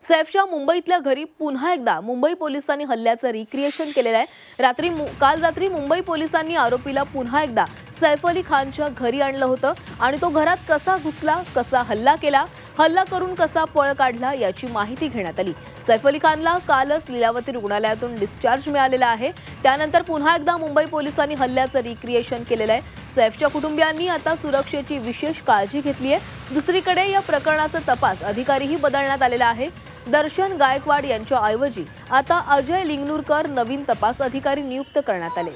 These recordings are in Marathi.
सैफच्या मुंबईतल्या घरी पुन्हा एकदा मुंबई पोलिसांनी हल्ल्याचं रिक्रिएशन केलेलं आहे। काल रात्री मुंबई पोलिसांनी आरोपीला पुन्हा एकदा सैफ अली खानच्या घरी आणलं होतं आणि तो घरात कसा घुसला, कसा हल्ला केला, हल्ला करून कसा पळ काढला याची माहिती घेण्यात आली। सैफ अली खानला कालच लीलावती रुग्णालयातून डिस्चार्ज मिळालेला आहे। त्यानंतर पुन्हा एकदा मुंबई पोलिसांनी हल्ल्याचं रिक्रिएशन केलेलं आहे। सैफच्या कुटुंबियांनी आता सुरक्षेची विशेष काळजी घेतली आहे। दुसरीकडे या प्रकरणाचा तपास अधिकारीही बदलण्यात आलेला आहे। दर्शन गायकवाड यांच्या ऐवजी आता अजय लिंगनूरकर नवीन तपास अधिकारी नियुक्त करण्यात आले।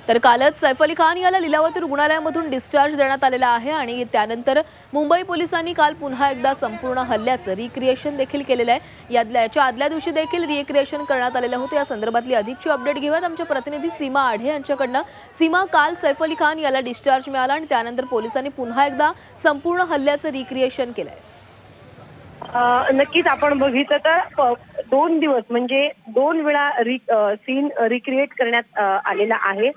तर कालच सैफ अली खान याला लीलावती रुग्णालयामधून डिस्चार्ज देण्यात आलेला आहे आणि त्यानंतर मुंबई पोलिसांनी काल पुन्हा एकदा संपूर्ण हल्ल्याचं रिक्रिएशन देखील केलेलं आहे। याच्या आदल्या दिवशी देखील रिक्रिएशन करण्यात आलेलं होतं। या संदर्भातली अधिकची अपडेट घेऊयात आमच्या प्रतिनिधी सीमा आढे यांच्याकडनं। सीमा, काल सैफ अली खान याला डिस्चार्ज मिळाला आणि त्यानंतर पोलिसांनी पुन्हा एकदा संपूर्ण हल्ल्याचं रिक्रिएशन केलंय। नक्कीच आपण बघितलं तर 2 दिवस म्हणजे 2 वेळा सीन रिक्रिएट करण्यात आलेला आहे।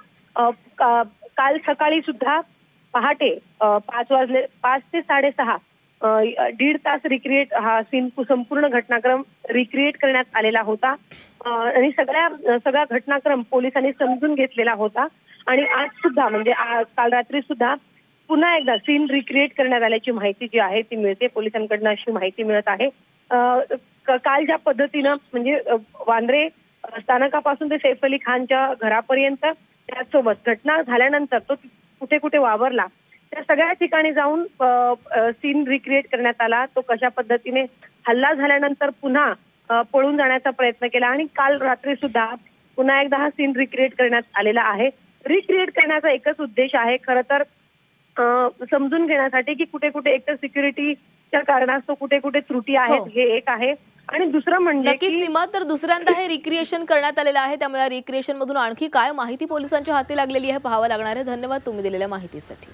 काल सकाळी सुद्धा पहाटे 5 ते 6:30 1.5 तास रिक्रिएट हा सीन संपूर्ण घटनाक्रम रिक्रिएट करण्यात आलेला होता आणि सगळा घटनाक्रम पोलिसांनी समजून घेतलेला होता। आणि आज सुद्धा म्हणजे काल रात्री सुद्धा पुन्हा एकदा सीन रिक्रिएट करण्यात आल्याची माहिती जी आहे ती मिळते, पोलिसांकडून अशी माहिती मिळत आहे। काल ज्या पद्धतीनं म्हणजे वांद्रे स्थानकापासून ते सैफ अली खानच्या घरापर्यंत, त्याचसोबत घटना झाल्यानंतर तो कुठे कुठे वावरला त्या सगळ्या ठिकाणी जाऊन सीन रिक्रिएट करण्यात आला। तो कशा पद्धतीने हल्ला झाल्यानंतर पुन्हा पळून जाण्याचा प्रयत्न केला आणि काल रात्री सुद्धा पुन्हा एकदा हा सीन रिक्रिएट करण्यात आलेला आहे। रिक्रिएट करण्याचा एकच उद्देश आहे खरं तर समजून घेण्यासाठी की कुठे कुठे एकतर सिक्युरिटीच्या कारणास्तव कुठे कुठे त्रुटी आहेत, हे एक आहे। आणि दुसरं म्हणजे नक्कीच सीमा, तर दुसऱ्यांदा हे रिक्रिएशन करण्यात आलेलं आहे, त्यामुळे या रिक्रिएशन मधून आणखी काय माहिती पोलिसांच्या हाती लागलेली आहे पाहावं लागणार आहे। धन्यवाद तुम्ही दिलेल्या माहितीसाठी।